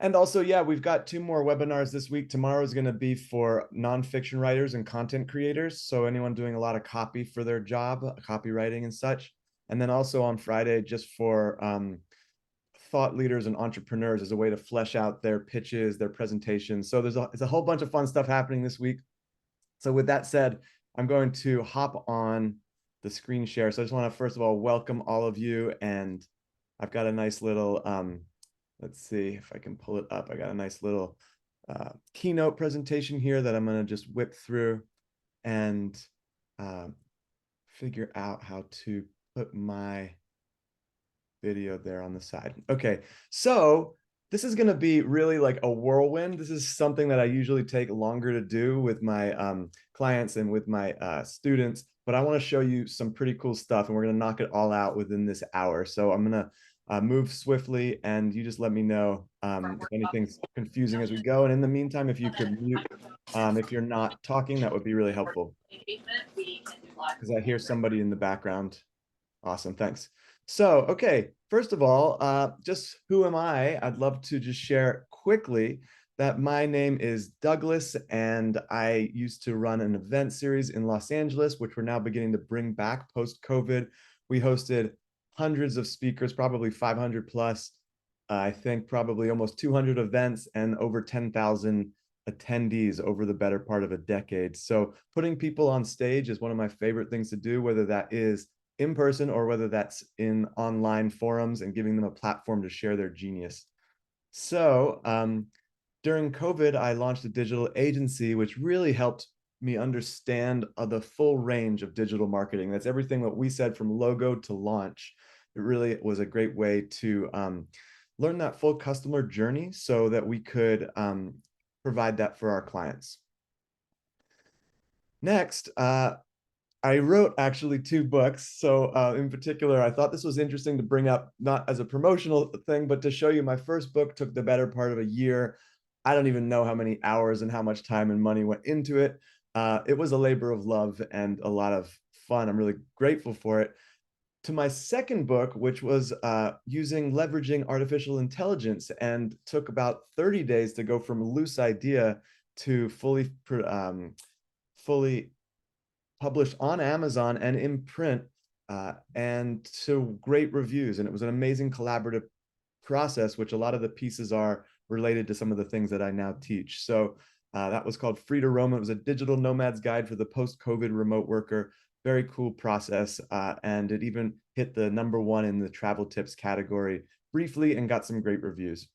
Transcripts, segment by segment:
And also, yeah, we've got 2 more webinars this week. Tomorrow is going to be for nonfiction writers and content creators. So anyone doing a lot of copy for their job, copywriting and such. And then also on Friday, just for thought leaders and entrepreneurs as a way to flesh out their pitches, their presentations. So there's a whole bunch of fun stuff happening this week. So with that said, I'm going to hop on the screen share. So I just want to first of all welcome all of you, and I've got a nice little let's see if I can pull it up. I got a nice little keynote presentation here that I'm going to just whip through and uh, figure out how to put my video there on the side. Okay, so this is going to be really like a whirlwind. This is something that I usually take longer to do with my clients and with my students, but I want to show you some pretty cool stuff, and we're going to knock it all out within this hour. So I'm going to move swiftly, and you just let me know if anything's confusing as we go. And in the meantime, if you could mute if you're not talking, that would be really helpful, because I hear somebody in the background. Awesome, thanks. So, okay, first of all, just who am I? I'd love to just share quickly that my name is Douglas, and I used to run an event series in Los Angeles, which we're now beginning to bring back post-COVID. We hosted hundreds of speakers, probably 500 plus, I think probably almost 200 events and over 10,000 attendees over the better part of a decade. So putting people on stage is one of my favorite things to do, whether that is in person or whether that's in online forums, and giving them a platform to share their genius. So during COVID, I launched a digital agency, which really helped me understand the full range of digital marketing. That's everything that we said from logo to launch. It really was a great way to learn that full customer journey so that we could provide that for our clients. Next, I wrote actually 2 books. So in particular, I thought this was interesting to bring up, not as a promotional thing, but to show you my first book took the better part of a year. I don't even know how many hours and how much time and money went into it. It was a labor of love and a lot of fun. I'm really grateful for it. To my second book, which was leveraging artificial intelligence, and took about 30 days to go from a loose idea to fully published on Amazon and in print, and to great reviews. And it was an amazing collaborative process, which a lot of the pieces are related to some of the things that I now teach. So that was called Free to Roam. It was a digital nomad's guide for the post-COVID remote worker. Very cool process. And it even hit the #1 in the travel tips category briefly and got some great reviews.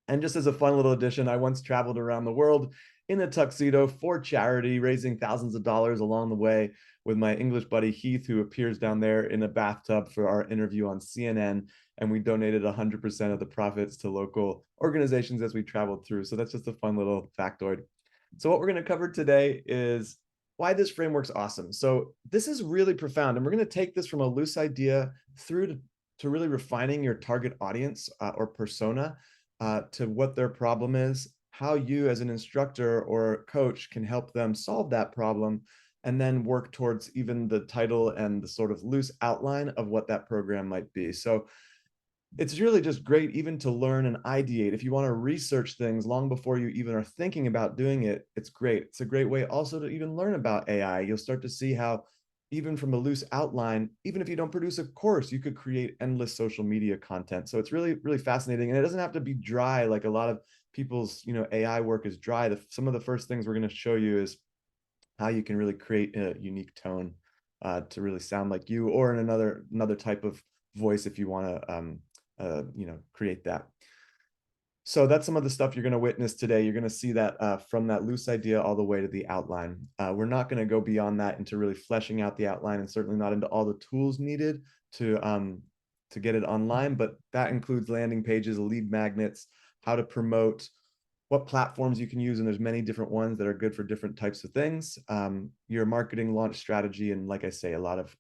And just as a fun little addition, I once traveled around the world in a tuxedo for charity, raising thousands of dollars along the way with my English buddy Heath, who appears down there in a bathtub for our interview on CNN. And we donated 100% of the profits to local organizations as we traveled through. So that's just a fun little factoid. So what we're going to cover today is why this framework's awesome. So this is really profound, and we're going to take this from a loose idea through to really refining your target audience or persona, to what their problem is, how you as an instructor or coach can help them solve that problem, and then work towards even the title and the sort of loose outline of what that program might be. So it's really just great even to learn and ideate. If you want to research things long before you even are thinking about doing it, it's great. It's a great way also to even learn about AI. You'll start to see how, even from a loose outline, even if you don't produce a course, you could create endless social media content. So it's really, really fascinating. And it doesn't have to be dry like a lot of people's, AI work is dry. Some of the first things we're going to show you is how you can really create a unique tone to really sound like you, or in another type of voice if you want to create that. So that's some of the stuff you're going to witness today. You're going to see that from that loose idea all the way to the outline. We're not going to go beyond that into really fleshing out the outline, and certainly not into all the tools needed to get it online, but that includes landing pages, lead magnets, how to promote, what platforms you can use, and there's many different ones that are good for different types of things, your marketing launch strategy, and like I say, a lot of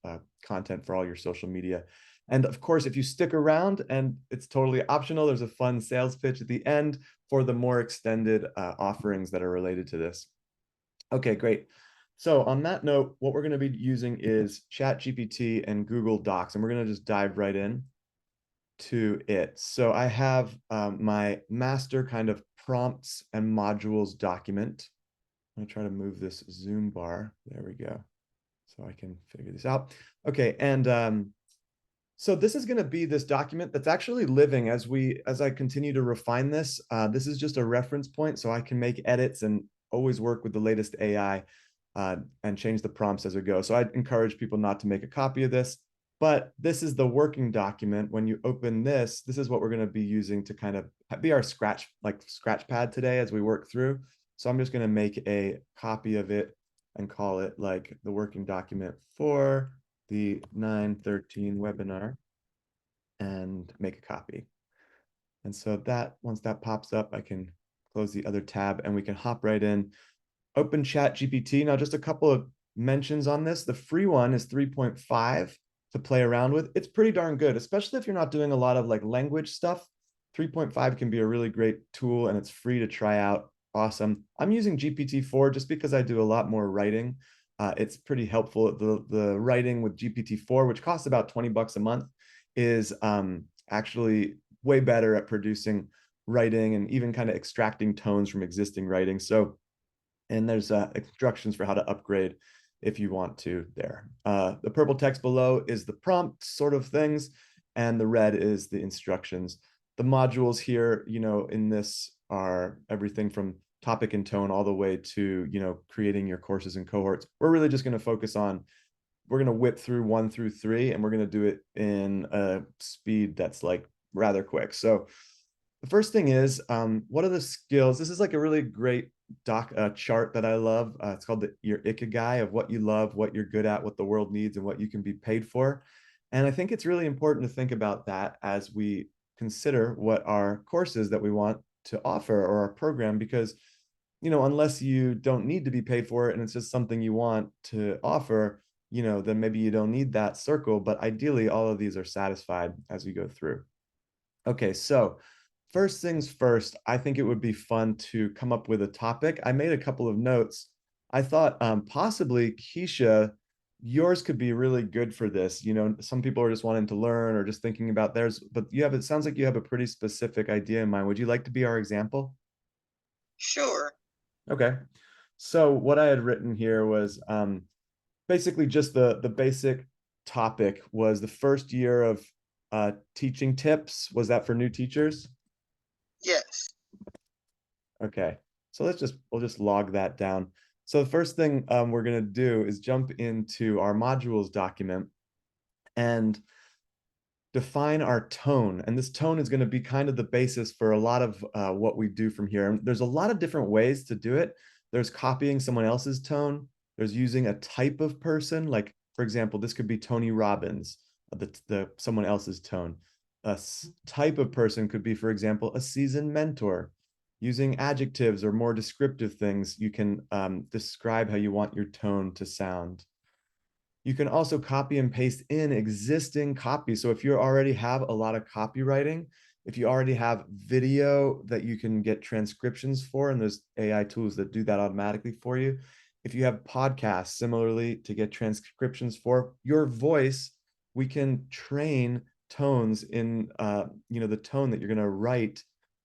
content for all your social media. And of course, if you stick around, and it's totally optional, there's a fun sales pitch at the end for the more extended offerings that are related to this. Okay, great. So on that note, what we're going to be using is ChatGPT and Google Docs, and we're going to just dive right in. to it. So I have my master kind of prompts and modules document. I'm gonna try to move this zoom bar. There we go. So I can figure this out. Okay, and so this is going to be this document that's actually living as I continue to refine this. This is just a reference point, so I can make edits and always work with the latest AI and change the prompts as we go. So I'd encourage people not to make a copy of this, but this is the working document. When you open this, this is what we're going to be using to kind of be our scratch pad today as we work through. So I'm just going to make a copy of it and call it like the working document for the 913 webinar and make a copy. And so that once that pops up, I can close the other tab and we can hop right in. Open Chat GPT. Now, just a couple of mentions on this. The free one is 3.5 to play around with. It's pretty darn good, especially if you're not doing a lot of like language stuff. 3.5 can be a really great tool and it's free to try out. Awesome. I'm using GPT-4 just because I do a lot more writing. It's pretty helpful. The writing with GPT-4, which costs about 20 bucks a month, is actually way better at producing writing and even kind of extracting tones from existing writing. So, and there's instructions for how to upgrade if you want to there. The purple text below is the prompt sort of things, and the red is the instructions. The modules here, in this are everything from topic and tone all the way to, creating your courses and cohorts. We're really just going to focus on, we're going to whip through 1 through 3, and we're going to do it in a speed that's like rather quick. So the first thing is, what are the skills? This is like a really great chart that I love. It's called your Ikigai of what you love, what you're good at, what the world needs, and what you can be paid for. And I think it's really important to think about that as we consider what our courses that we want to offer or our program, because unless you don't need to be paid for it and it's just something you want to offer, then maybe you don't need that circle. But ideally, all of these are satisfied as we go through. Okay, so first things first, I think it would be fun to come up with a topic. I made a couple of notes. I thought possibly, Keisha, yours could be really good for this. Some people are just wanting to learn or just thinking about theirs, but it sounds like you have a pretty specific idea in mind. Would you like to be our example? Sure. Okay. So what I had written here was basically just the basic topic was the first year of teaching tips. Was that for new teachers? Yes. Okay. So we'll just log that down. So the first thing we're going to do is jump into our modules document and define our tone. And this tone is going to be kind of the basis for a lot of what we do from here. And there's a lot of different ways to do it. There's copying someone else's tone. There's using a type of person. Like, for example, this could be Tony Robbins, someone else's tone. A type of person could be, for example, a seasoned mentor. Using adjectives or more descriptive things, you can describe how you want your tone to sound. You can also copy and paste in existing copy. So if you already have a lot of copywriting, if you already have video that you can get transcriptions for, and there's AI tools that do that automatically for you. If you have podcasts, similarly, to get transcriptions for your voice, we can train tones in, the tone that you're going to write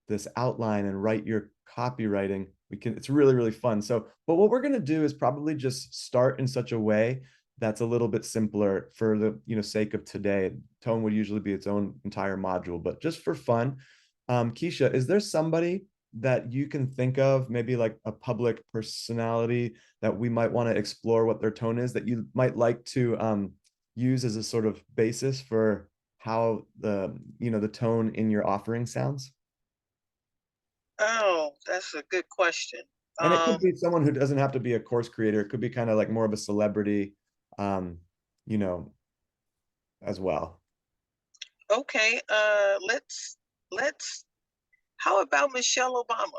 this outline and write your copywriting. It's really, really fun. So, but what we're going to do is probably just start in such a way that's a little bit simpler for the sake of today. Tone would usually be its own entire module, but just for fun, Keisha, is there somebody that you can think of, maybe like a public personality that we might want to explore what their tone is, that you might like to use as a sort of basis for how the tone in your offering sounds? Oh, that's a good question. And it Um, could be someone who doesn't have to be a course creator. It could be kind of like more of a celebrity, um, you know, as well. okay. Let's how about Michelle Obama?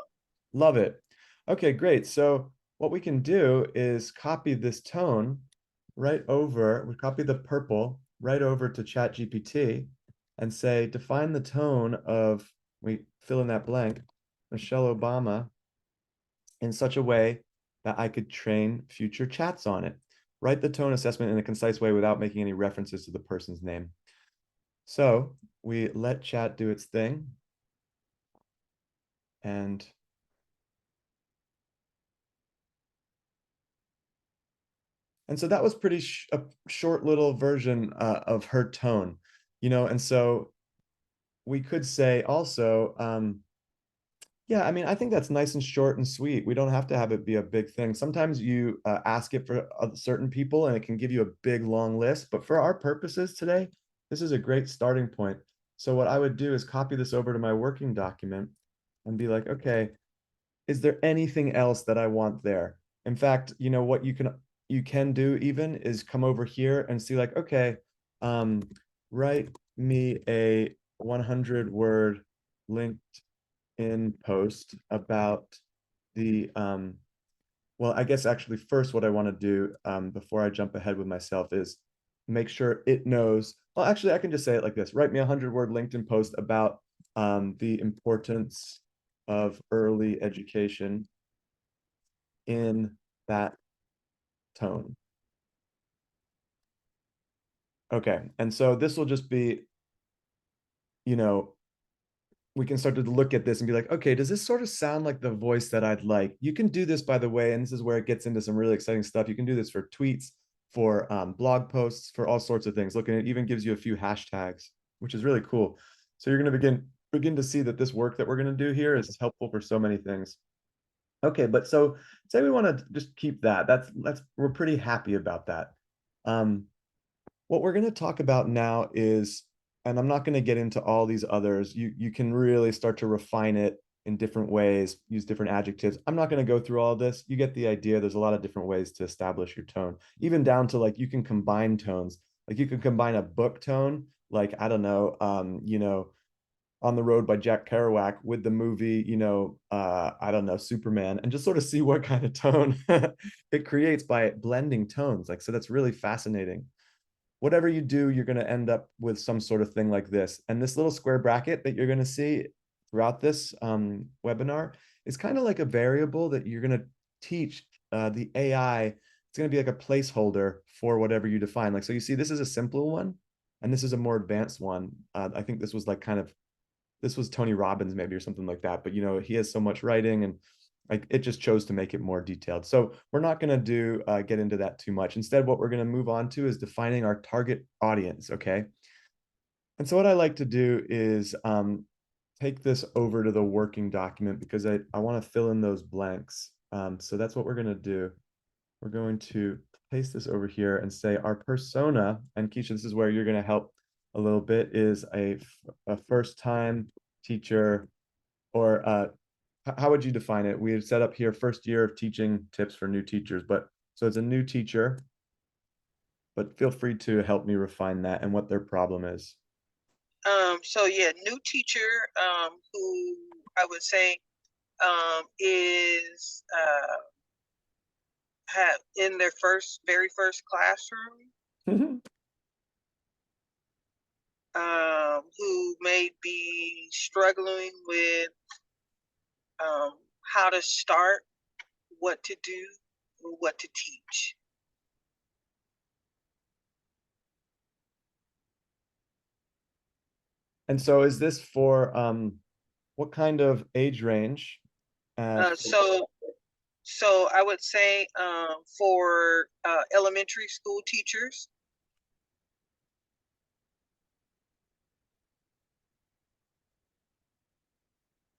Love it. Okay, great. So what we can do is copy this tone right over, we copy the purple right over to ChatGPT and say, define the tone of, we fill in that blank, Michelle Obama in such a way that I could train future chats on it. Write the tone assessment in a concise way without making any references to the person's name. So we let chat do its thing. And so that was a short little version of her tone, and so we could say also, yeah, I mean, I think that's nice and short and sweet. We don't have to have it be a big thing. Sometimes you ask it for certain people and it can give you a big long list. But for our purposes today, this is a great starting point. So what I would do is copy this over to my working document and be like, okay, is there anything else that I want there? In fact, what you can do even is come over here and see like, okay, um, write me a 100-word LinkedIn post about the well, I guess actually first what I want to do before I jump ahead with myself is make sure it knows. Well, actually, I can just say it like this. Write me a 100-word LinkedIn post about the importance of early education in that tone. Okay. And so this will just be, you know, we can start to look at this and be like, okay, does this sort of sound like the voice that I'd like? You can do this, by the way, and this is where it gets into some really exciting stuff. You can do this for tweets, for blog posts, for all sorts of things. Look, and it even gives you a few hashtags, which is really cool. So you're going to begin to see that this work that we're going to do here is helpful for so many things. Okay, but so say we want to just keep that. That's we're pretty happy about that. Um, what we're going to talk about now is, and I'm not going to get into all these others. You can really start to refine it in different ways, use different adjectives. I'm not going to go through all this. You get the idea. There's a lot of different ways to establish your tone, even down to like you can combine tones. Like you can combine a book tone, like I don't know, on the Road by Jack Kerouac with the movie, I don't know, Superman, and just sort of see what kind of tone it creates by blending tones. Like, so that's really fascinating. Whatever you do, you're going to end up with some sort of thing like this. And this little square bracket that you're going to see throughout this webinar is kind of like a variable that you're going to teach the AI. It's going to be like a placeholder for whatever you define. Like, so you see, this is a simple one, and this is a more advanced one. I think this was like this was Tony Robbins maybe or something like that. But he has so much writing and like it just chose to make it more detailed. So we're not going to get into that too much. Instead, what we're going to move on to is defining our target audience. Okay. And so what I like to do is take this over to the working document because I want to fill in those blanks. So that's what we're going to do. We're going to paste this over here and say our persona, and Keisha, this is where you're going to help a little bit, is a first time teacher, or how would you define it? We have set up here first year of teaching tips for new teachers, but so it's a new teacher, but feel free to help me refine that and what their problem is. So yeah, new teacher, who I would say is have in their very first classroom, who may be struggling with how to start, what to do, or what to teach. And so is this for what kind of age range? So I would say for elementary school teachers.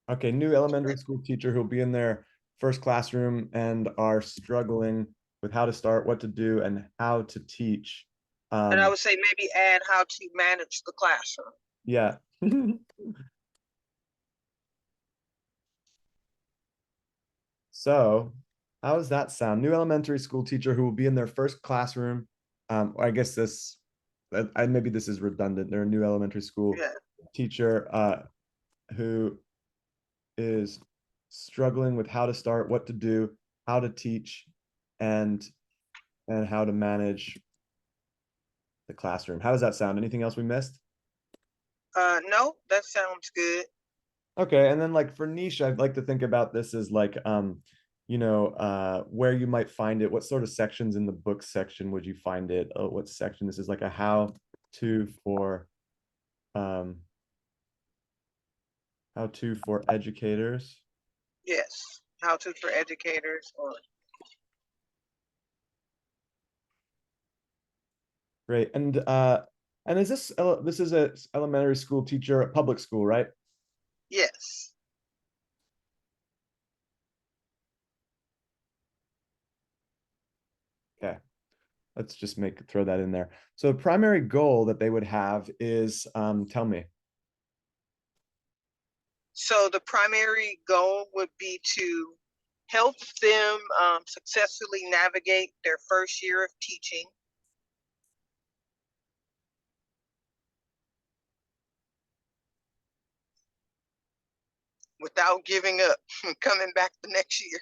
Okay, new elementary school teacher who'll be in their first classroom and are struggling with how to start, what to do, and how to teach. And I would say maybe add how to manage the classroom. Yeah. So, how does that sound? New elementary school teacher who will be in their first classroom. I guess maybe this is redundant. They're a new elementary school Yeah. teacher who is struggling with how to start, what to do, how to teach, and how to manage the classroom. How does that sound? Anything else we missed? No, that sounds good. Okay, and then like for niche, I'd like to think about this as like where you might find it. What sort of sections in the book section would you find it? What section? This is like a how to for um, how to for educators. Yes. How to for educators or Great. And is this is a elementary school teacher at public school, right? yes. Okay. Let's just throw that in there. So the primary goal that they would have is, tell me. So the primary goal would be to help them successfully navigate their first year of teaching without giving up and coming back the next year.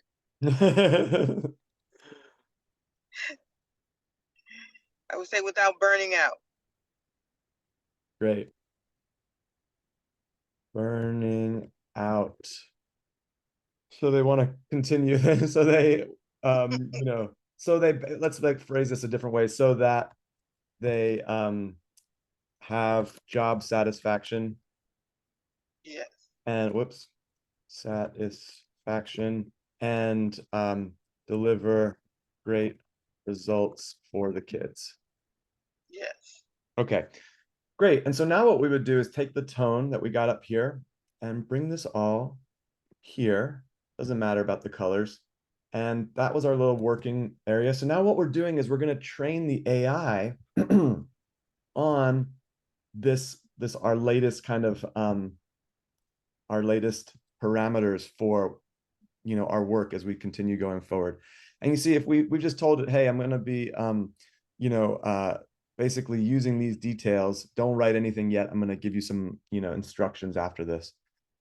I would say without burning out. Great. Burning out. So they want to continue. So they, so they, let's like phrase this a different way so that they have job satisfaction Yes. and whoops, satisfaction and deliver great results for the kids. Yes. Okay, great. And so now what we would do is take the tone that we got up here and bring this all here. Doesn't matter about the colors. And that was our little working area. So now what we're doing is we're going to train the AI on this our latest kind of our latest parameters for our work as we continue going forward. And you see, if we've just told it, hey, I'm going to be you know basically using these details, don't write anything yet, I'm going to give you some instructions after this.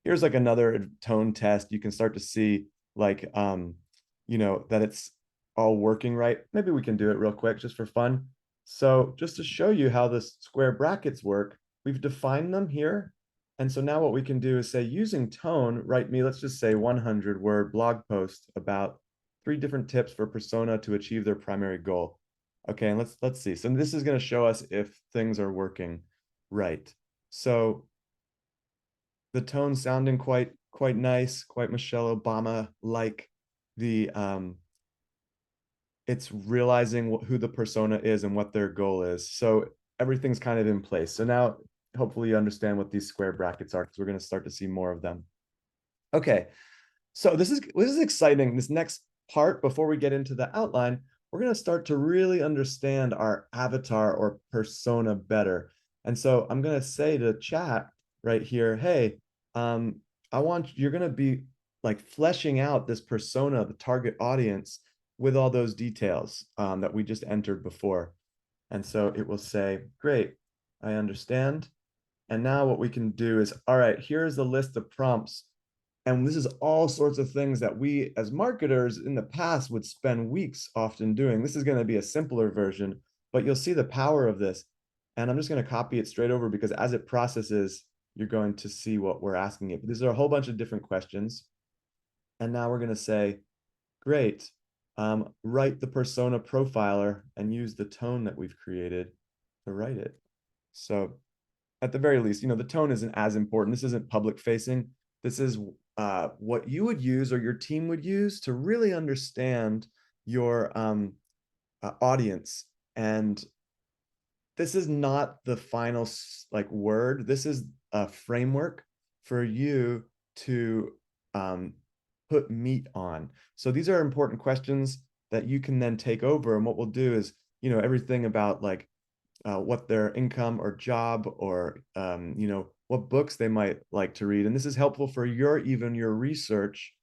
Here's like another tone test. You can start to see like that it's all working right. Maybe we can do it real quick just for fun. So just to show you how the square brackets work, we've defined them here. And so now what we can do is say, using tone, write me, let's just say 100-word blog post about 3 different tips for persona to achieve their primary goal. Okay, and let's see. So this is going to show us if things are working right. So the tone sounding quite nice, quite Michelle Obama like. The it's realizing who the persona is and what their goal is. So everything's kind of in place. So now hopefully you understand what these square brackets are because we're going to start to see more of them. Okay, so this is exciting. This next part, before we get into the outline, we're going to start to really understand our avatar or persona better. And so I'm going to say to chat right here, hey, you're going to be like fleshing out this persona, the target audience, with all those details that we just entered before. And so it will say, great, I understand. And now what we can do is, all right, here's the list of prompts. And this is all sorts of things that we as marketers in the past would spend weeks often doing. This is going to be a simpler version, but you'll see the power of this. And I'm just going to copy it straight over because as it processes, you're going to see what we're asking it. But these are a whole bunch of different questions. And now we're going to say, great, write the persona profiler and use the tone that we've created to write it. So at the very least, the tone isn't as important. This isn't public facing. This is what you would use or your team would use to really understand your audience. And this is not the final like word. This is a framework for you to put meat on. So these are important questions that you can then take over. And what we'll do is, everything about like what their income or job or what books they might like to read. And this is helpful for even your research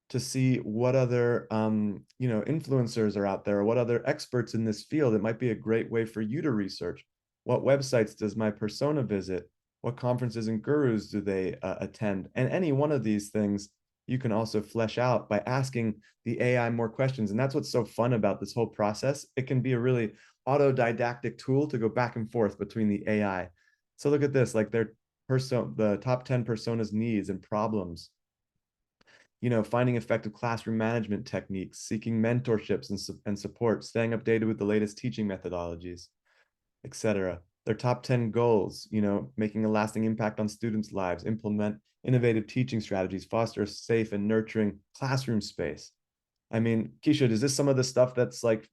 to see what other influencers are out there, or what other experts in this field. It might be a great way for you to research. What websites does my persona visit? What conferences and gurus do they attend? And any one of these things you can also flesh out by asking the AI more questions. And that's what's so fun about this whole process. It can be a really autodidactic tool to go back and forth between the AI. So look at this, like the top 10 personas needs and problems, finding effective classroom management techniques, seeking mentorships and support, staying updated with the latest teaching methodologies, etc. their top 10 goals, making a lasting impact on students' lives, implement innovative teaching strategies, foster a safe and nurturing classroom space. I mean, Keisha, is this some of the stuff that's like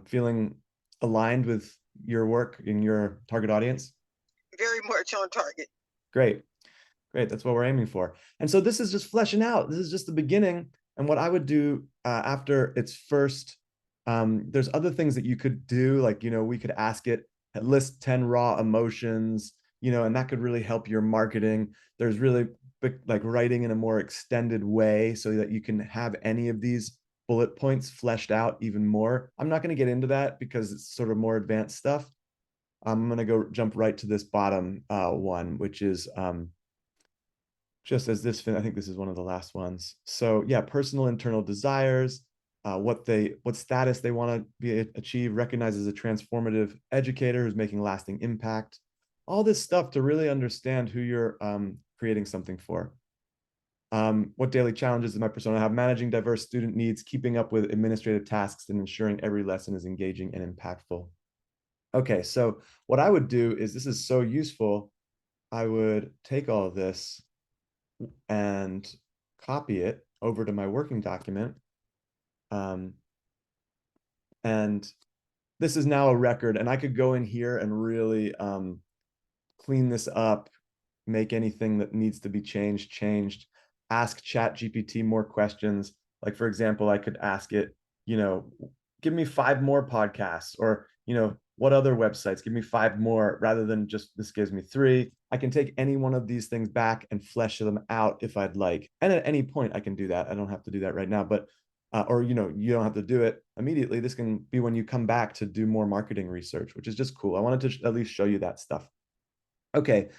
feeling aligned with your work in your target audience? Very much on target. Great. Great. That's what we're aiming for. And so this is just fleshing out. This is just the beginning. And what I would do after its first, there's other things that you could do. Like, we could ask it, list 10 raw emotions, and that could really help your marketing. There's really like writing in a more extended way so that you can have any of these bullet points fleshed out even more. I'm not going to get into that because it's sort of more advanced stuff. I'm going to go jump right to this bottom one, which is just as this, I think this is one of the last ones. So yeah, personal internal desires, what status they want to be achieve, recognized as a transformative educator who's making lasting impact. All this stuff to really understand who you're creating something for. What daily challenges does my persona have? Managing diverse student needs, keeping up with administrative tasks, and ensuring every lesson is engaging and impactful. Okay, so what I would do is, this is so useful, I would take all of this and copy it over to my working document. And this is now a record, and I could go in here and really clean this up, make anything that needs to be changed, ask ChatGPT more questions. Like, for example, I could ask it, give me 5 more podcasts, or, what other websites? Give me 5 more, rather than just this gives me 3. I can take any one of these things back and flesh them out if I'd like. And at any point I can do that. I don't have to do that right now, but or you don't have to do it immediately. This can be when you come back to do more marketing research, which is just cool. I wanted to at least show you that stuff. Okay,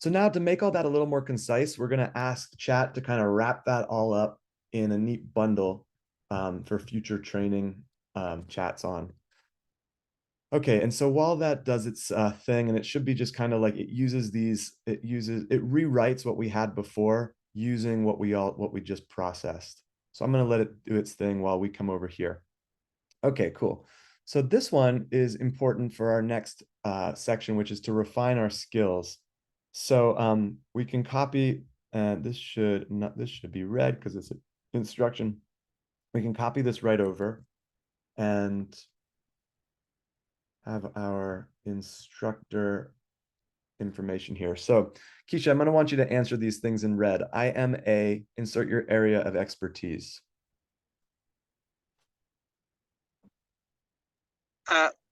so now to make all that a little more concise, we're going to ask chat to kind of wrap that all up in a neat bundle for future training chats on. Okay, and so while that does its thing, and it should be just kind of like, it rewrites what we had before using what we just processed. So I'm going to let it do its thing while we come over here. Okay, cool. So this one is important for our next section, which is to refine our skills. So we can copy, this should be red because it's an instruction. We can copy this right over and have our instructor information here. So Keisha, I'm going to want you to answer these things in red. I am insert your area of expertise.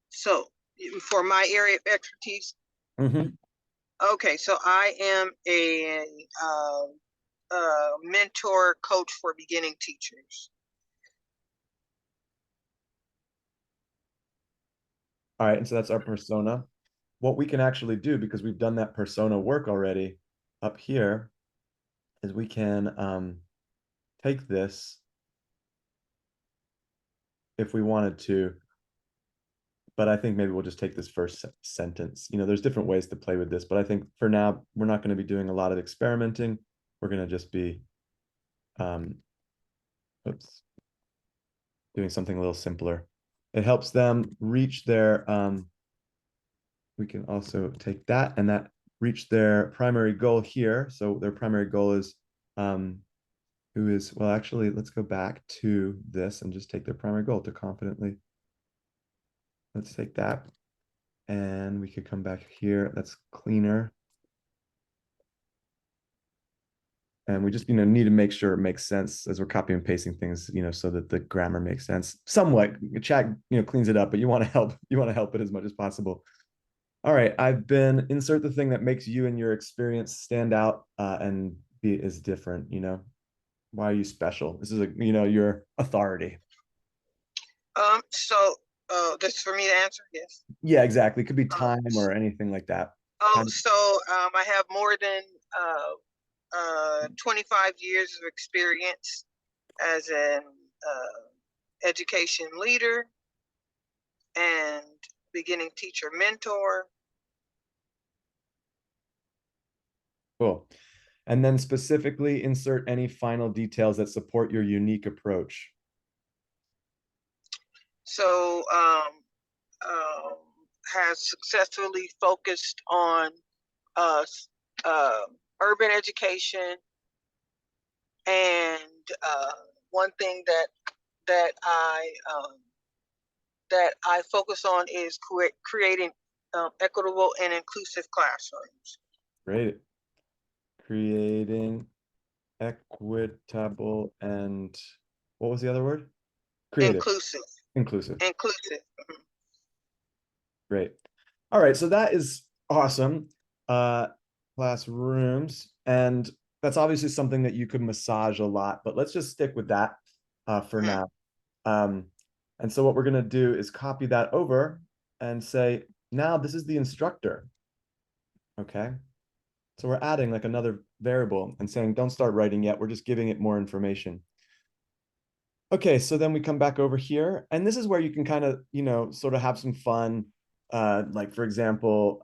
So for my area of expertise, okay, so I am a mentor coach for beginning teachers. All right, and so that's our persona. What we can actually do, because we've done that persona work already up here, is we can take this if we wanted to, but I think maybe we'll just take this first sentence. There's different ways to play with this, but I think for now, we're not going to be doing a lot of experimenting. We're going to just be doing something a little simpler. It helps them reach their, we can also take that and that reach their primary goal here. So their primary goal is, well, actually, let's go back to this and just take their primary goal to confidently. Let's take that. And we could come back here. That's cleaner. And we just, need to make sure it makes sense as we're copying and pasting things, so that the grammar makes sense. Somewhat, chat, cleans it up, but you want to help it as much as possible. All right, I've been insert the thing that makes you and your experience stand out and is different. Why are you special? This is your authority. So that's for me to answer. Yes. Yeah, exactly. It could be time or anything like that. So I have more than 25 years of experience as an education leader and beginning teacher mentor. Cool. And then specifically insert any final details that support your unique approach. So has successfully focused on uh, urban education, and one thing that I focus on is creating equitable and inclusive classrooms. Great. Creating equitable and what was the other word? Creative. Inclusive. Inclusive. Mhm. Great. All right, so that is awesome. Classrooms, and that's obviously something that you could massage a lot, but let's just stick with that for Mhm. now. Um, and so what we're going to do is copy that over and say, now this is the instructor. Okay. So we're adding like another variable and saying, don't start writing yet. We're just giving it more information. Okay, so then we come back over here, and this is where you can kind of, sort of have some fun. Like for example,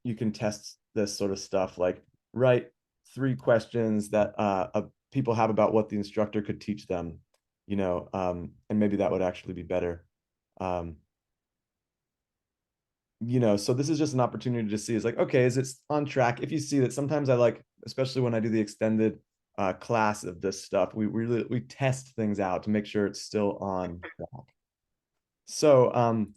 you can test this sort of stuff, like write 3 questions that people have about what the instructor could teach them, and maybe that would actually be better. Um, so this is just an opportunity to see, is like, okay, is it on track? If you see that, sometimes I like, especially when I do the extended class of this stuff, we test things out to make sure it's still on track. So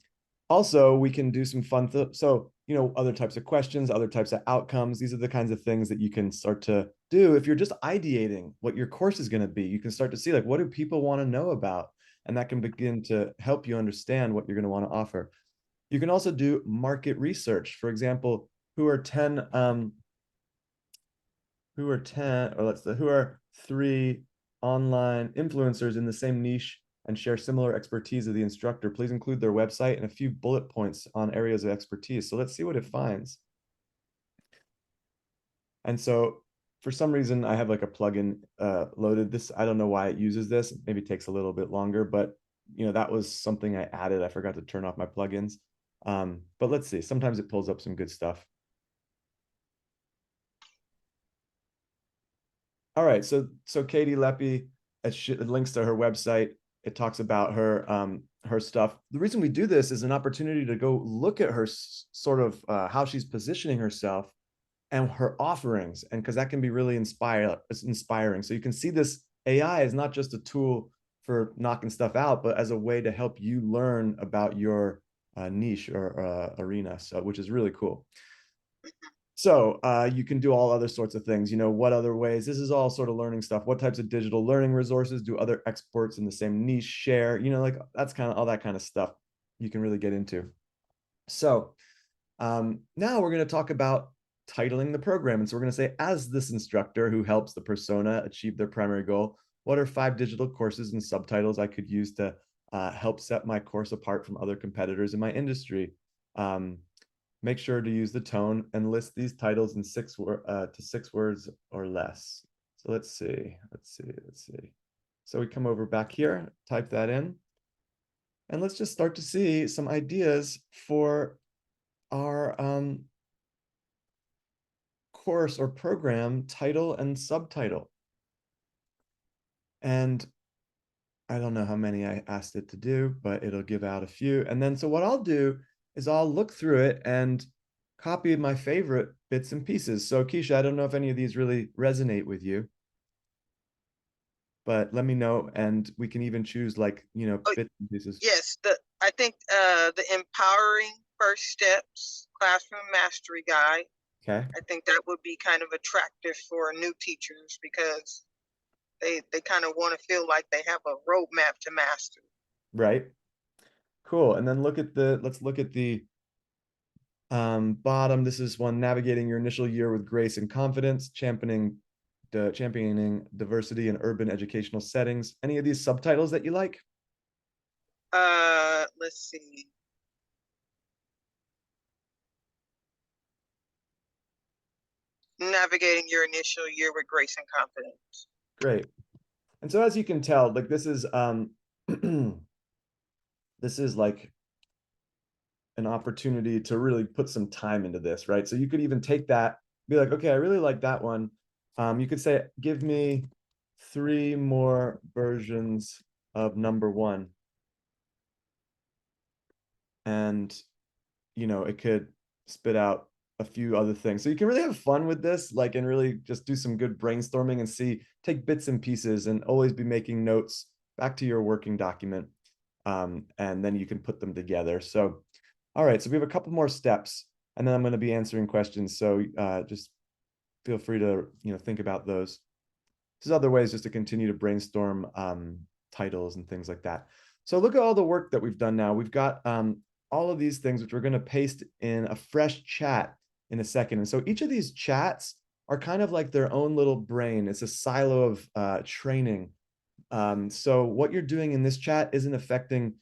also we can do some fun so other types of questions, other types of outcomes. These are the kinds of things that you can start to do if you're just ideating what your course is going to be. You can start to see, like, what do people want to know about, and that can begin to help you understand what you're going to want to offer. You can also do market research. For example, who are 10 who are 3 online influencers in the same niche and share similar expertise of the instructor. Please include their website and a few bullet points on areas of expertise. So let's see what it finds. And so for some reason, I have like a plugin loaded. This, I don't know why it uses this. Maybe it takes a little bit longer, but that was something I added. I forgot to turn off my plugins. But let's see. Sometimes it pulls up some good stuff. All right, so Katie Leppy, it links to her website. It talks about her stuff. The reason we do this is an opportunity to go look at her sort of how she's positioning herself and her offerings, and because that can be really inspiring. So you can see this AI is not just a tool for knocking stuff out, but as a way to help you learn about your niche or arena. So which is really cool. So you can do all other sorts of things. What other ways? This is all sort of learning stuff. What types of digital learning resources do other experts in the same niche share? Like that's kind of all that kind of stuff you can really get into. So now we're going to talk about titling the program. And so we're going to say, as this instructor who helps the persona achieve their primary goal, what are 5 digital courses and subtitles I could use to help set my course apart from other competitors in my industry? Make sure to use the tone and list these titles in 6 words or less. So let's see. So we come over back here, type that in, and let's just start to see some ideas for our course or program title and subtitle. And I don't know how many I asked it to do, but it'll give out a few. And then, so what I'll do is I'll look through it and copy my favorite bits and pieces. So Keisha, I don't know if any of these really resonate with you, but let me know, and we can even choose like, Oh, bits and pieces. yes, I think the empowering first steps classroom mastery guide. Okay. I think that would be kind of attractive for new teachers because they kind of want to feel like they have a roadmap to master. Right. Cool. And then let's look at the bottom. This is one: navigating your initial year with grace and confidence, championing diversity in urban educational settings. Any of these subtitles that you like? Let's see. Navigating your initial year with grace and confidence. Great. And so as you can tell, like this is this is like an opportunity to really put some time into this, right? So you could even take that, be like, okay, I really like that one. You could say, give me 3 more versions of number 1. And it could spit out a few other things. So you can really have fun with this, like, and really just do some good brainstorming and take bits and pieces and always be making notes back to your working document. And then you can put them together. So, all right, so we have a couple more steps, and then I'm going to be answering questions. So just feel free to, think about those. There's other ways just to continue to brainstorm titles and things like that. So look at all the work that we've done now. We've got all of these things, which we're going to paste in a fresh chat in a second. And so each of these chats are kind of like their own little brain. It's a silo of training. So what you're doing in this chat isn't affecting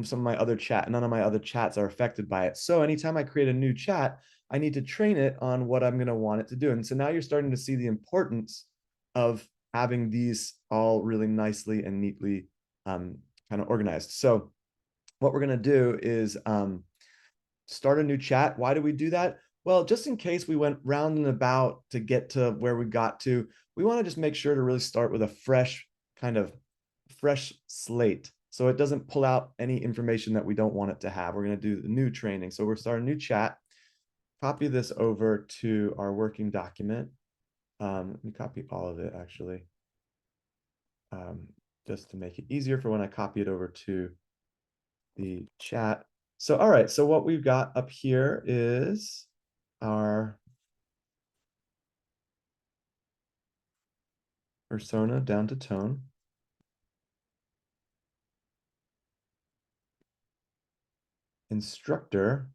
some of my other chat. None of my other chats are affected by it. So anytime I create a new chat, I need to train it on what I'm going to want it to do. And so now you're starting to see the importance of having these all really nicely and neatly kind of organized. So what we're going to do is start a new chat. Why do we do that? Well, just in case we went round and about to get to where we got to, we want to just make sure to really start with a fresh slate. So it doesn't pull out any information that we don't want it to have. We're going to do the new training. So we're starting a new chat, copy this over to our working document. Let me copy all of it actually, just to make it easier for when I copy it over to the chat. So, all right, so what we've got up here is our persona down to tone. Instructor,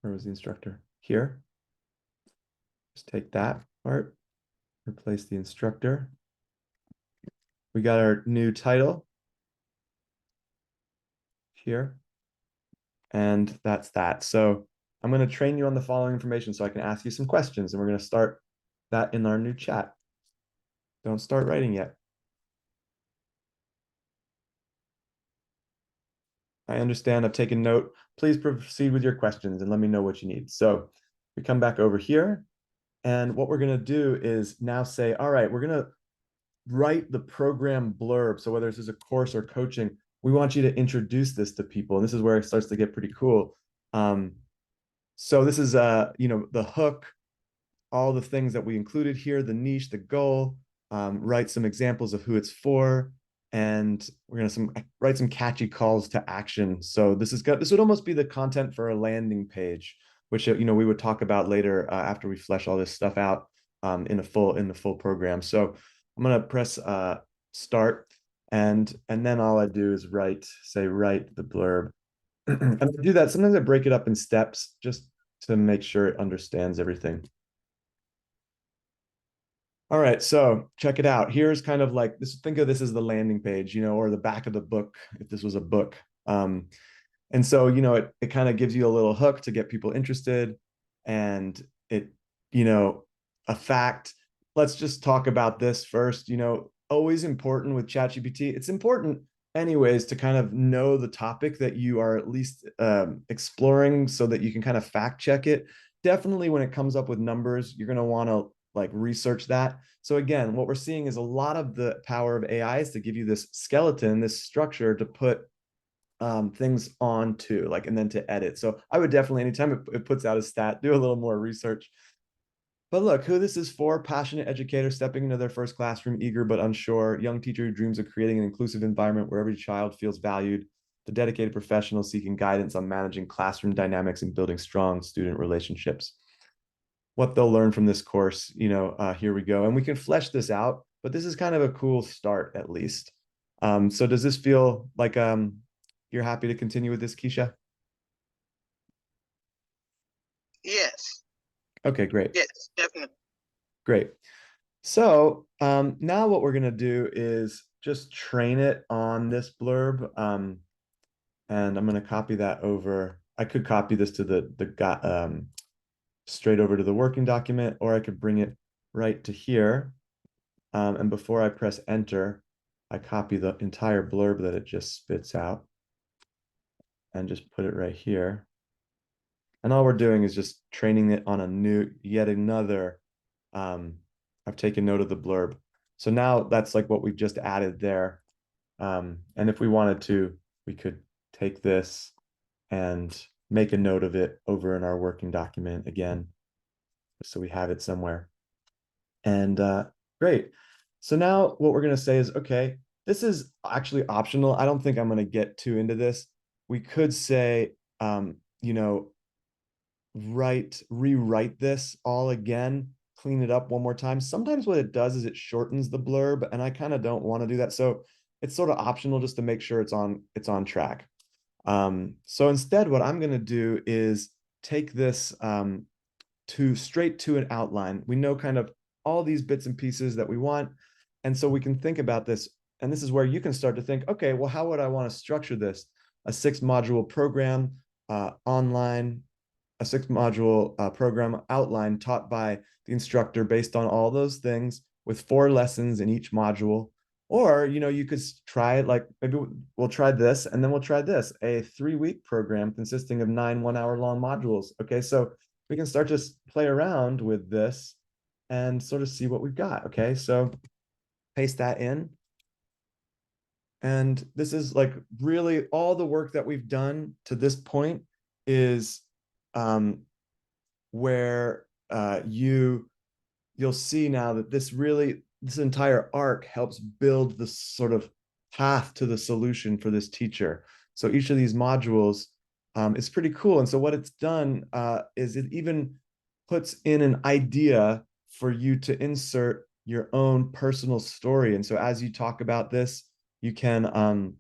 where was the instructor? Here. Just take that part, replace the instructor. We got our new title here. And that's that. So I'm going to train you on the following information so I can ask you some questions, and we're going to start that in our new chat. Don't start writing yet. I understand. I've taken note. Please proceed with your questions and let me know what you need. So we come back over here, and what we're going to do is now say, all right, we're going to write the program blurb. So whether this is a course or coaching, we want you to introduce this to people. And this is where it starts to get pretty cool. So this is, the hook, all the things that we included here, the niche, the goal, write some examples of who it's for, and we're going to write some catchy calls to action. So this would almost be the content for a landing page, which we would talk about later after we flesh all this stuff out in the full program. So I'm going to press start, and then all I do is write the blurb. And I do that. Sometimes I break it up in steps just to make sure it understands everything. All right, so check it out. Here's kind of like this. Think of this as the landing page, or the back of the book, if this was a book. And so, it kind of gives you a little hook to get people interested, and a fact. Let's just talk about this first. Always important with ChatGPT. It's important anyways to kind of know the topic that you are at least exploring so that you can kind of fact check it. Definitely when it comes up with numbers, you're going to want to like research that. So again, what we're seeing is a lot of the power of AI is to give you this skeleton, this structure to put things onto, like, and then to edit. So I would definitely, anytime it puts out a stat, do a little more research. But look, who this is for: passionate educators stepping into their first classroom, eager but unsure, young teacher who dreams of creating an inclusive environment where every child feels valued, the dedicated professional seeking guidance on managing classroom dynamics and building strong student relationships. What they'll learn from this course, here we go. And we can flesh this out, but this is kind of a cool start at least. So does this feel like you're happy to continue with this, Keisha? Yes. Okay, great. Yes, definitely. Great. So now what we're going to do is just train it on this blurb. And I'm going to copy that over. I could copy this to the straight over to the working document, or I could bring it right to here. And before I press enter, I copy the entire blurb that it just spits out and just put it right here. And all we're doing is just training it on yet another, I've taken note of the blurb. So now that's like what we've just added there. And if we wanted to, we could take this and make a note of it over in our working document again, so we have it somewhere. And great. So now what we're going to say is, okay, this is actually optional. I don't think I'm going to get too into this. We could say, you know, rewrite this all again, clean it up one more time. Sometimes what it does is it shortens the blurb, and I kind of don't want to do that. So it's sort of optional just to make sure it's on track. So instead, what I'm going to do is take this straight to an outline. We know kind of all these bits and pieces that we want. And so we can think about this. And this is where you can start to think, okay, well, how would I want to structure this? A 6-module program online, a 6-module program outline taught by the instructor based on all those things with 4 lessons in each module. Or, you could try it like, maybe we'll try this and then we'll try this, a 3-week program consisting of 9 1-hour long modules. Okay, so we can start to play around with this and sort of see what we've got. Okay, so paste that in. And this is like really all the work that we've done to this point is where you'll see now that this entire arc helps build the sort of path to the solution for this teacher. So each of these modules is pretty cool. And so what it's done is it even puts in an idea for you to insert your own personal story. And so as you talk about this, you can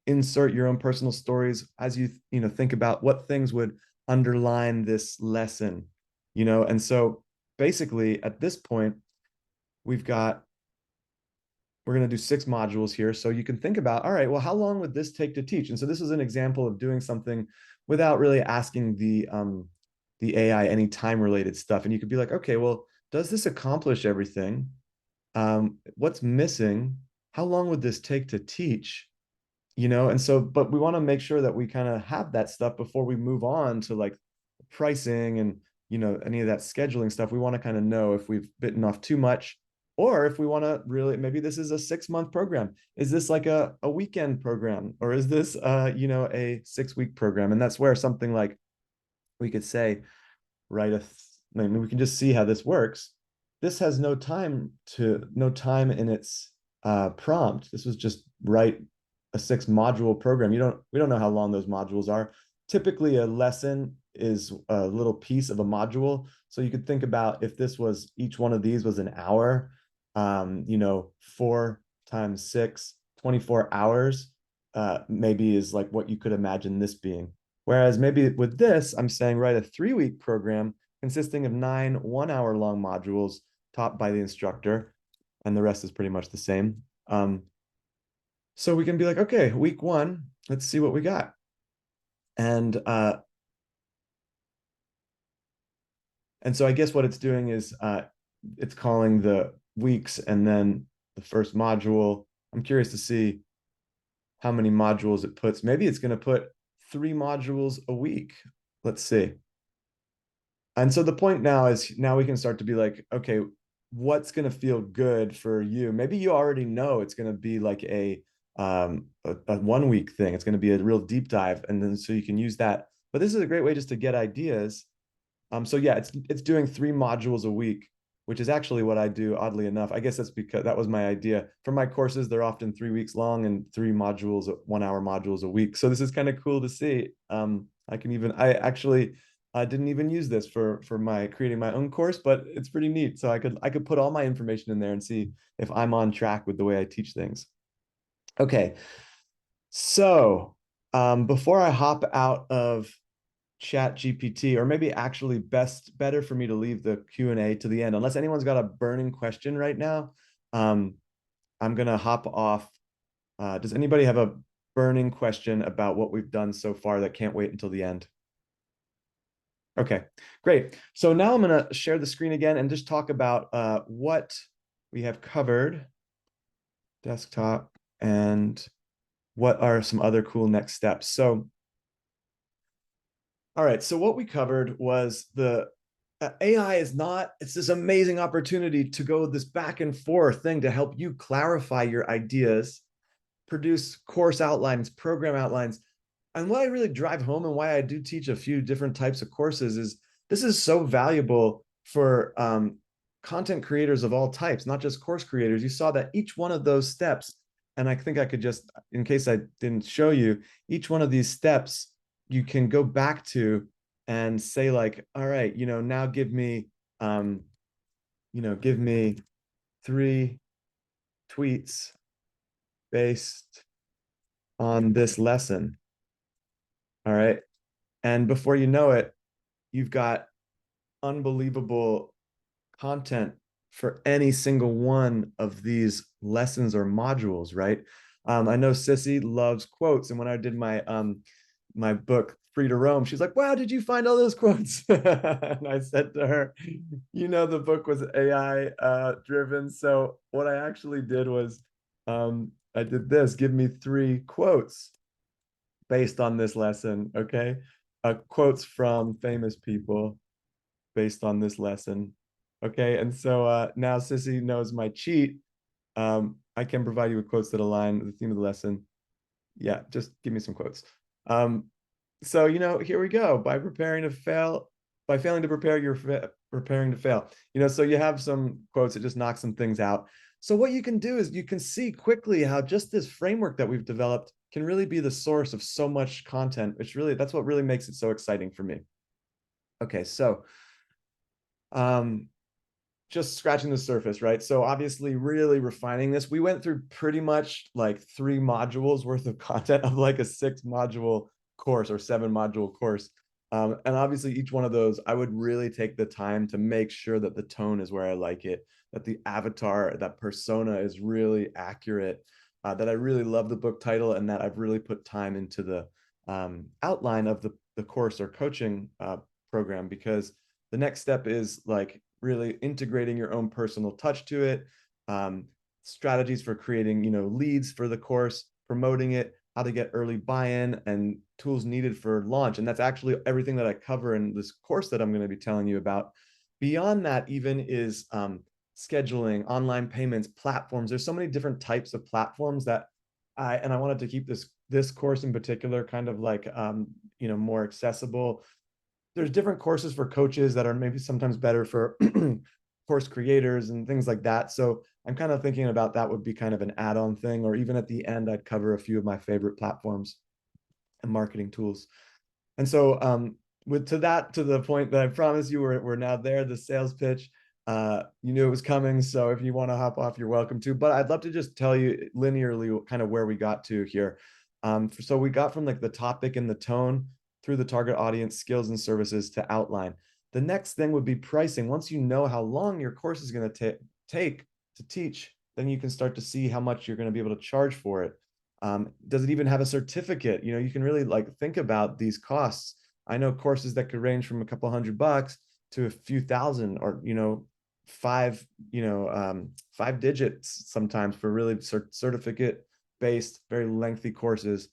insert your own personal stories as you think about what things would underline this lesson, and so basically at this point we're going to do 6 modules here. So you can think about, all right, well, how long would this take to teach? And so this is an example of doing something without really asking the AI any time related stuff. And you could be like, okay, well, does this accomplish everything? What's missing? How long would this take to teach? And so, but we want to make sure that we kind of have that stuff before we move on to like pricing and, any of that scheduling stuff. We want to kind of know if we've bitten off too much, or if we want to really, maybe this is a 6-month program. Is this like a weekend program, or is this, a 6-week program? And that's where something like we could say, maybe we can just see how this works. This has no time in its prompt. This was just write a 6-module program. We don't know how long those modules are. Typically a lesson is a little piece of a module. So you could think about if each one of these was an hour, 4 times 6, 24 hours, maybe is like what you could imagine this being. Whereas maybe with this, I'm saying write a 3-week program consisting of 9 1-hour long modules taught by the instructor, and the rest is pretty much the same. So we can be like, okay, week 1, let's see what we got. And so I guess what it's doing is it's calling the weeks and then the first module. I'm curious to see how many modules it puts. Maybe it's going to put 3 modules a week. Let's see. And so the point now is we can start to be like, okay, what's going to feel good for you? Maybe you already know it's going to be like a 1-week thing. It's going to be a real deep dive. And then so you can use that. But this is a great way just to get ideas. So yeah, it's doing 3 modules a week, which is actually what I do, oddly enough. I guess that's because that was my idea. For my courses, they're often 3 weeks long and 3 modules, 1-hour modules a week. So this is kind of cool to see. I actually didn't even use this for my creating my own course, but it's pretty neat. So I could put all my information in there and see if I'm on track with the way I teach things. Okay, so before I hop out of ChatGPT, or maybe actually better for me to leave the Q&A to the end, unless anyone's got a burning question right now. I'm gonna hop off. Does anybody have a burning question about what we've done so far that can't wait until the end? Okay, great. So now I'm gonna share the screen again and just talk about what we have covered, desktop, and what are some other cool next steps. So all right, so what we covered was the AI it's this amazing opportunity to go this back and forth thing to help you clarify your ideas, produce course outlines, program outlines, and what I really drive home and why I do teach a few different types of courses is this is so valuable for content creators of all types, not just course creators. You saw that each one of those steps, and I think I could just, in case I didn't show you, each one of these steps you can go back to and say like, all right, now give me, give me 3 tweets based on this lesson. All right. And before you know it, you've got unbelievable content for any single one of these lessons or modules, right? I know Sissy loves quotes, and when I did my book Free to Roam, she's like, "Wow, did you find all those quotes?" And I said to her, the book was AI driven, so what I actually did was I did this: give me 3 quotes based on this lesson, okay? Quotes from famous people based on this lesson. Okay, and so now Sissy knows my cheat. I can provide you with quotes that align with the theme of the lesson. Yeah, just give me some quotes. So here we go. By failing to prepare, you're preparing to fail. So you have some quotes that just knock some things out. So what you can do is you can see quickly how just this framework that we've developed can really be the source of so much content. That's what really makes it so exciting for me. Okay, so just scratching the surface, right? So obviously really refining this. We went through pretty much like 3 modules worth of content of like a 6-module course or 7-module course. And obviously each one of those, I would really take the time to make sure that the tone is where I like it, that the avatar, that persona is really accurate, that I really love the book title, and that I've really put time into the outline of the course or coaching program, because the next step is like really integrating your own personal touch to it, strategies for creating, leads for the course, promoting it, how to get early buy-in, and tools needed for launch. And that's actually everything that I cover in this course that I'm going to be telling you about. Beyond that even is scheduling, online payments, platforms. There's so many different types of platforms that I wanted to keep this course in particular kind of like more accessible. There's different courses for coaches that are maybe sometimes better for course creators and things like that. So I'm kind of thinking about that would be kind of an add-on thing, or even at the end, I'd cover a few of my favorite platforms and marketing tools. And so to the point that I promised you, we're now there, the sales pitch. You knew it was coming, so if you want to hop off, you're welcome to. But I'd love to just tell you linearly kind of where we got to here. So we got from like the topic and the tone through the target audience, skills and services to outline. The next thing would be pricing. Once you know how long your course is going to take to teach, then you can start to see how much you're going to be able to charge for it. Does it even have a certificate? You can really like think about these costs. I know courses that could range from a couple $100 to a few thousand, or five digits sometimes for really certificate based, very lengthy courses.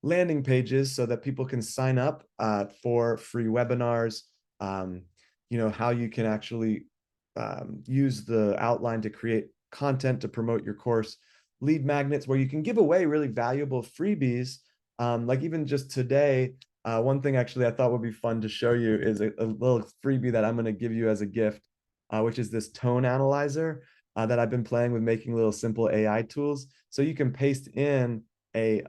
Landing pages so that people can sign up for free webinars. How you can actually use the outline to create content to promote your course. Lead magnets where you can give away really valuable freebies. Like even just today, one thing actually I thought would be fun to show you is a little freebie that I'm going to give you as a gift, which is this tone analyzer that I've been playing with, making little simple AI tools. So you can paste in a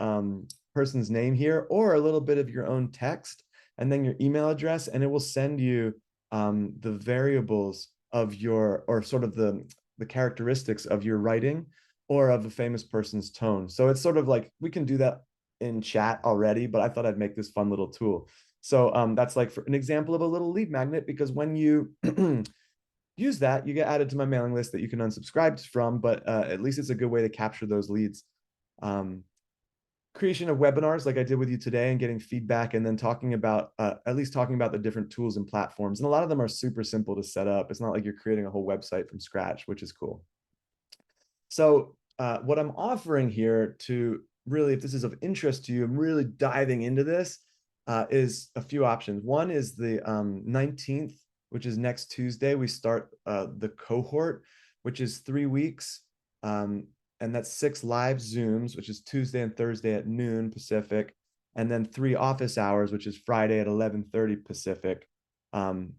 person's name here or a little bit of your own text and then your email address, and it will send you the variables of your, or sort of the characteristics of your writing or of a famous person's tone. So it's sort of like we can do that in chat already, but I thought I'd make this fun little tool. So that's like for an example of a little lead magnet, because when you use that, you get added to my mailing list that you can unsubscribe from, but at least it's a good way to capture those leads. Creation of webinars like I did with you today and getting feedback, and then talking about at least talking about the different tools and platforms. And a lot of them are super simple to set up. It's not like you're creating a whole website from scratch, which is cool. So what I'm offering here, to really, if this is of interest to you, I'm really diving into this, is a few options. One is the 19th, which is next Tuesday. We start the cohort, which is 3 weeks. And that's 6 live Zooms, which is Tuesday and Thursday at noon Pacific. and then 3 office hours, which is Friday at 11:30 Pacific.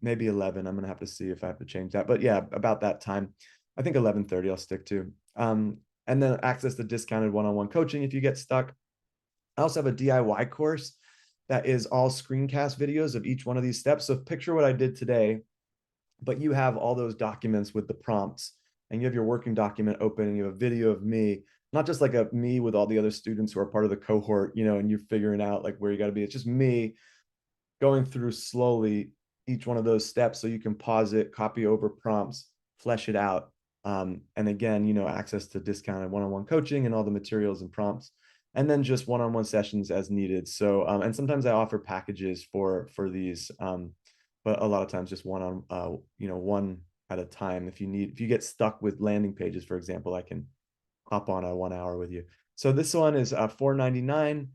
Maybe 11. I'm gonna have to see if I have to change that, but yeah, about that time. I think 11:30 I'll stick to. And then access to discounted one-on-one coaching if you get stuck. I also have a DIY course that is all screencast videos of each one of these steps. So picture what I did today, but you have all those documents with the prompts, and you have your working document open, and you have a video of me, not just like a me with all the other students who are part of the cohort, and you're figuring out like where you got to be. It's just me going through slowly each one of those steps, so you can pause it, copy over prompts, flesh it out. And again, access to discounted one-on-one coaching and all the materials and prompts, and then just one-on-one sessions as needed. So, and sometimes I offer packages for these, but a lot of times just one at a time. If you get stuck with landing pages, for example, I can hop on a 1 hour with you. So this one is $499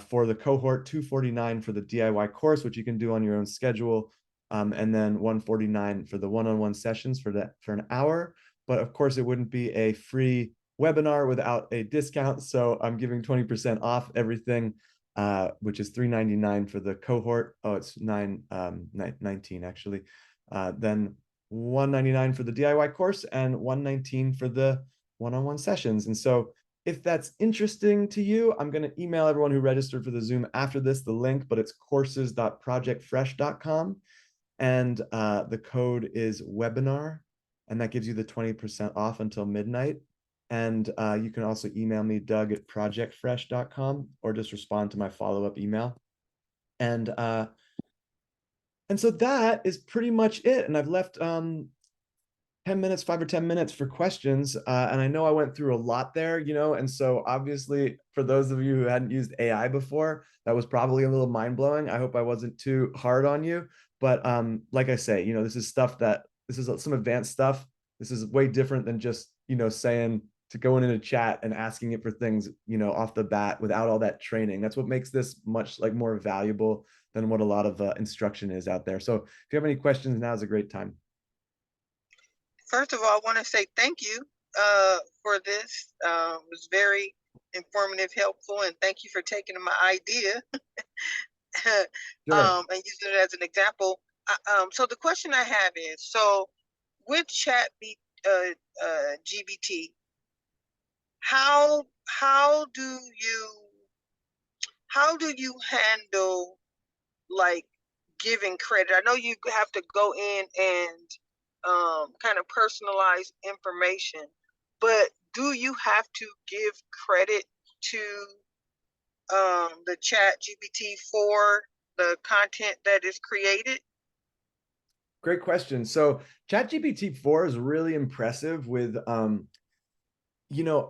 for the cohort, $249 for the DIY course, which you can do on your own schedule, and then $149 for the one-on-one sessions for an hour. But of course, it wouldn't be a free webinar without a discount. So I'm giving 20% off everything, which is $399 for the cohort. Oh, it's 19 actually. Then $199 for the DIY course and $119 for the one-on-one sessions. And so if that's interesting to you, I'm going to email everyone who registered for the Zoom after this the link, but it's courses.projectfresh.com. And the code is webinar, and that gives you the 20% off until midnight. And you can also email me, doug@projectfresh.com, or just respond to my follow-up email. And so that is pretty much it. And I've left 10 minutes, 5 or 10 minutes for questions. And I know I went through a lot there, and so obviously for those of you who hadn't used AI before, that was probably a little mind blowing. I hope I wasn't too hard on you. But like I say, this is some advanced stuff. This is way different than just, saying to go in a chat and asking it for things, off the bat without all that training. That's what makes this much like more valuable than what a lot of instruction is out there. So if you have any questions, now is a great time. First of all, I want to say thank you for this. It was very informative, helpful, and thank you for taking my idea Sure. and using it as an example. So the question I have is, so with GBT, how do you handle like giving credit? I know you have to go in and kind of personalize information, but do you have to give credit to the chat GPT for the content that is created? Great question. So ChatGPT 4 is really impressive with,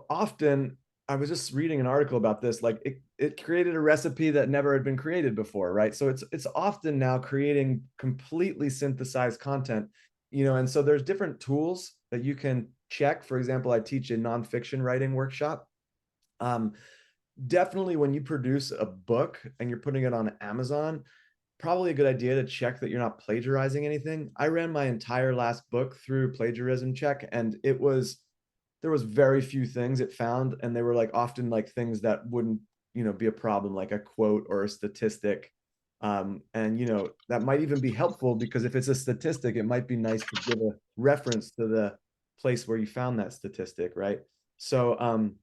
often I was just reading an article about this, like it created a recipe that never had been created before, right? So it's often now creating completely synthesized content, and so there's different tools that you can check. For example, I teach a nonfiction writing workshop. Definitely when you produce a book and you're putting it on Amazon, probably a good idea to check that you're not plagiarizing anything. I ran my entire last book through plagiarism check, and there was very few things it found, and they were like often like things that wouldn't be a problem, like a quote or a statistic. And that might even be helpful, because if it's a statistic, it might be nice to give a reference to the place where you found that statistic, right? So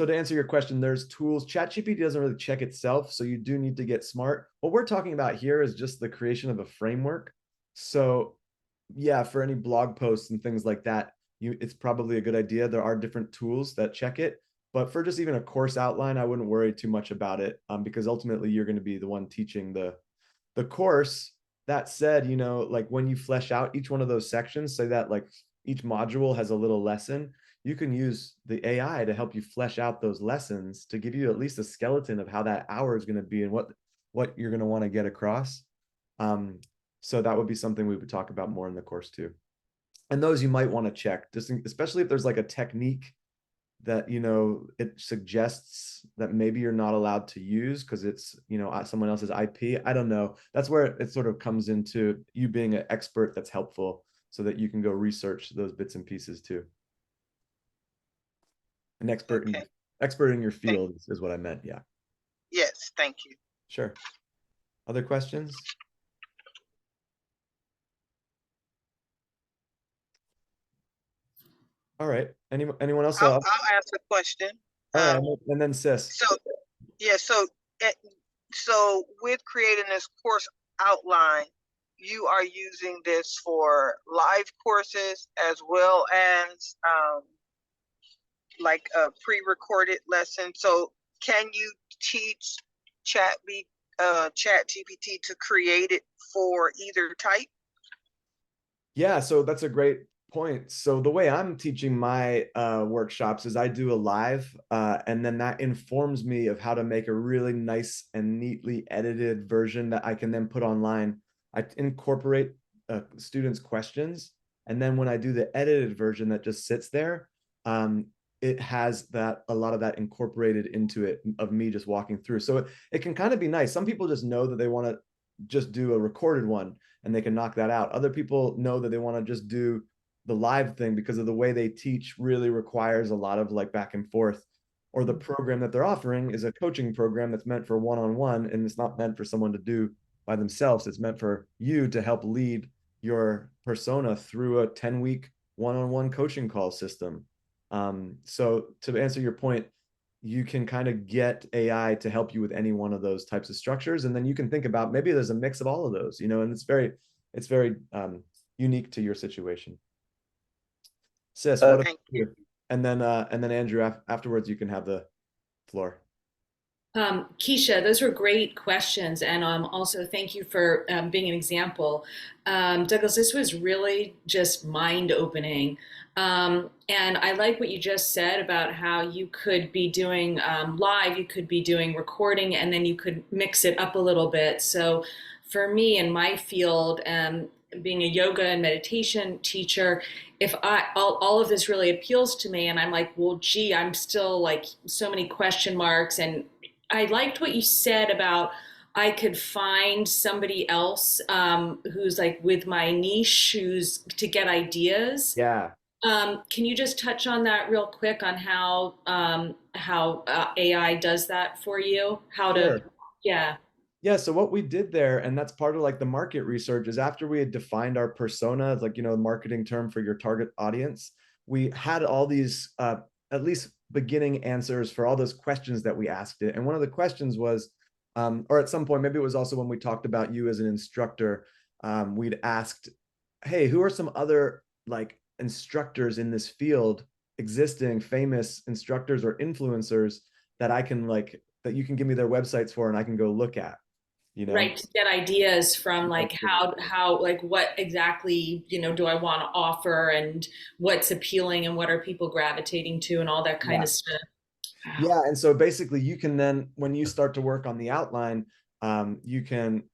to answer your question, there's tools. ChatGPT doesn't really check itself, so you do need to get smart. What we're talking about here is just the creation of a framework. So yeah, for any blog posts and things like that, it's probably a good idea. There are different tools that check it, but for just even a course outline, I wouldn't worry too much about it, because ultimately you're going to be the one teaching the course. That said, like when you flesh out each one of those sections, say that like each module has a little lesson, you can use the AI to help you flesh out those lessons to give you at least a skeleton of how that hour is going to be and what you're going to want to get across. So that would be something we would talk about more in the course too. And those you might want to check, just especially if there's like a technique that it suggests that maybe you're not allowed to use because it's someone else's IP. I don't know. That's where it sort of comes into you being an expert. That's helpful so that you can go research those bits and pieces too. An expert Okay. expert in your field is what I meant. Yeah. Yes. Thank you. Sure. Other questions? All right. Anyone else? I'll ask a question. All right, Um, and then sis. so yeah, eh, so with creating this course outline, you are using this for live courses as well as like a pre-recorded lesson. So can you teach Chat GPT to create it for either type? Yeah, so that's a great point. So the way I'm teaching my workshops is I do a live, and then that informs me of how to make a really nice and neatly edited version that I can then put online. I incorporate students' questions, and then when I do the edited version that just sits there, it has that a lot of that incorporated into it of me just walking through. So it can kind of be nice. Some people just know that they want to just do a recorded one and they can knock that out. Other people know that they want to just do the live thing because of the way they teach really requires a lot of like back and forth. Or the program that they're offering is a coaching program that's meant for one-on-one, and it's not meant for someone to do by themselves. It's meant for you to help lead your persona through a 10-week one-on-one coaching call system. So to answer your point, you can kind of get AI to help you with any one of those types of structures. And then you can think about maybe there's a mix of all of those, and it's very unique to your situation. Sis, what about you? And then Andrew, afterwards, you can have the floor. Keisha, those were great questions, and also thank you for being an example. Douglas, this was really just mind-opening. And I like what you just said about how you could be doing live, you could be doing recording, and then you could mix it up a little bit. So for me in my field, being a yoga and meditation teacher, if all of this really appeals to me, and I'm like, well, gee, I'm still like so many question marks. And I liked what you said about I could find somebody else who's like with my niche, who's to get ideas. Yeah. Can you just touch on that real quick on how AI does that for you? How to, Sure. yeah. Yeah, so what we did there, and that's part of like the market research, is after we had defined our persona, like, marketing term for your target audience, we had all these at least beginning answers for all those questions that we asked it. And one of the questions was, or at some point, maybe it was also when we talked about you as an instructor, we'd asked, hey, who are some other like instructors in this field, existing famous instructors or influencers that I can like, that you can give me their websites for and I can go look at, you know? Right, to get ideas from like how like what exactly, do I want to offer, and what's appealing, and what are people gravitating to, and all that kind Yeah. of stuff. Wow. Yeah, and so basically you can then, when you start to work on the outline, you can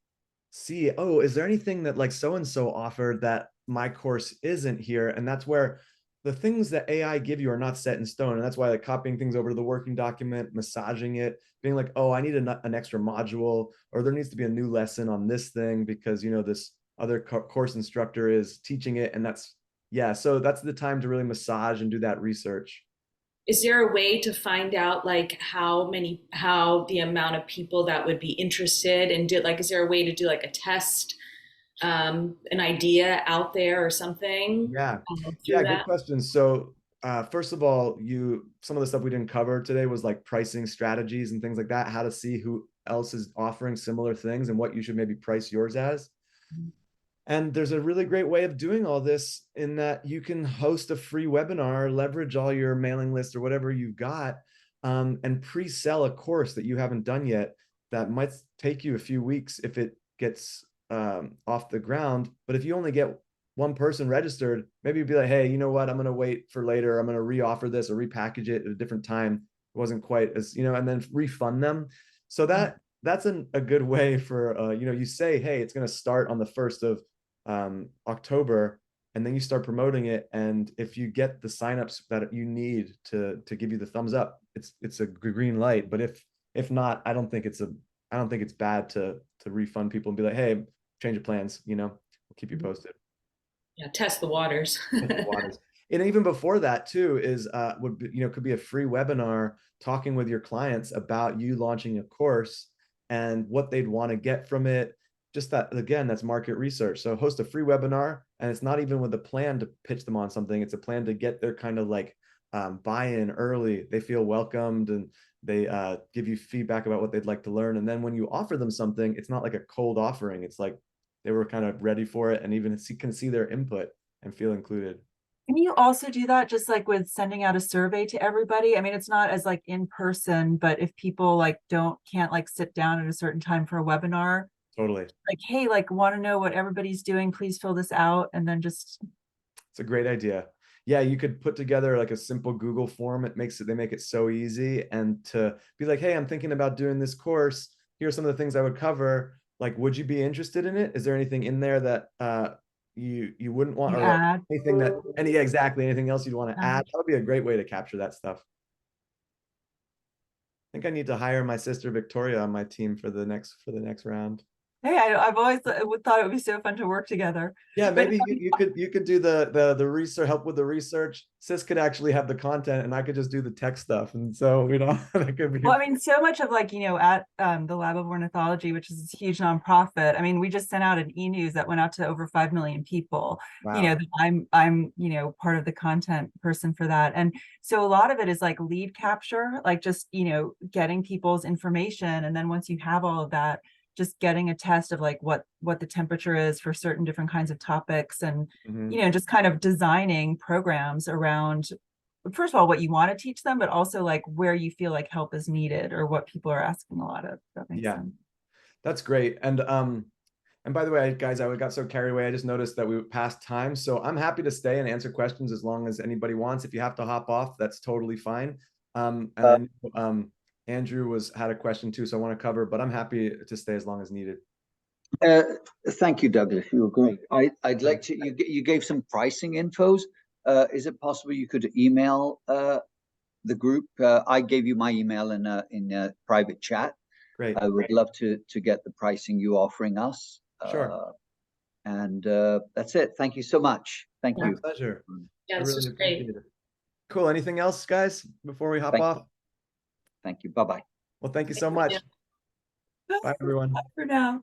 see, oh, is there anything that like so-and-so offered that my course isn't here? And that's where the things that AI give you are not set in stone. And that's why like copying things over to the working document, massaging it, being like, oh, I need an extra module, or there needs to be a new lesson on this thing because, this other course instructor is teaching it. And yeah, so that's the time to really massage and do that research. Is there a way to find out like how the amount of people that would be interested, and is there a way to do like a test, an idea out there or something Yeah. through Yeah, good that? question. So first of all, some of the stuff we didn't cover today was like pricing strategies and things like that, how to see who else is offering similar things and what you should maybe price yours as. And there's a really great way of doing all this in that you can host a free webinar, leverage all your mailing list or whatever you've got, and pre-sell a course that you haven't done yet that might take you a few weeks if it gets off the ground. But if you only get one person registered, maybe you'd be like, hey, you know what? I'm going to wait for later. I'm going to re-offer this or repackage it at a different time. It wasn't quite as, and then refund them. So that's a good way for, you say, hey, it's going to start on the 1st of October, and then you start promoting it. And if you get the signups that you need to give you the thumbs up, it's a green light. But if not, I don't think it's bad to refund people and be like, hey, change of plans, we'll keep you posted. Yeah, test the waters. The waters. And even before that too is could be a free webinar talking with your clients about you launching a course and what they'd want to get from it. Just that, again, that's market research. So host a free webinar, and it's not even with a plan to pitch them on something. It's a plan to get their kind of like buy-in early. They feel welcomed, and they give you feedback about what they'd like to learn. And then when you offer them something, it's not like a cold offering. It's like they were kind of ready for it, and even can see their input and feel included. Can you also do that just like with sending out a survey to everybody? I mean, it's not as like in person, but if people like can't like sit down at a certain time for a webinar, Totally. like, hey, like want to know what everybody's doing, please fill this out. And then just. It's a great idea. Yeah, you could put together like a simple Google form. They make it so easy. And to be like, hey, I'm thinking about doing this course. Here are some of the things I would cover. Like, would you be interested in it? Is there anything in there that you wouldn't want, or like anything that anything else you'd want to add? That would be a great way to capture that stuff. I think I need to hire my sister Victoria on my team for the next round. Hey, I've always thought it would be so fun to work together. Yeah, maybe you could do the research, help with the research. Sis could actually have the content, and I could just do the tech stuff. And so that could be. Well, I mean, so much of like, at the Lab of Ornithology, which is a huge nonprofit. I mean, we just sent out an e-news that went out to over 5 million people. Wow. I'm part of the content person for that. And so a lot of it is like lead capture, like just, getting people's information. And then once you have all of that, just getting a test of like what the temperature is for certain different kinds of topics, and just kind of designing programs around, first of all, what you want to teach them, but also like where you feel like help is needed or what people are asking a lot of. That makes sense. That's great. And by the way, guys, I got so carried away. I just noticed that we passed time, so I'm happy to stay and answer questions as long as anybody wants. If you have to hop off, that's totally fine. Andrew had a question too, so I want to cover, but I'm happy to stay as long as needed. Thank you, Douglas. You were great. I'd like to. You gave some pricing infos. Is it possible you could email the group? I gave you my email in a private chat. Great. I would love to get the pricing you're offering us. Sure. And that's it. Thank you so much. Thank you. My pleasure. Yeah, this was great. Cool. Anything else, guys, before we hop off? Thank you. Bye-bye. Well, thank you so much. Bye, everyone. Bye for now.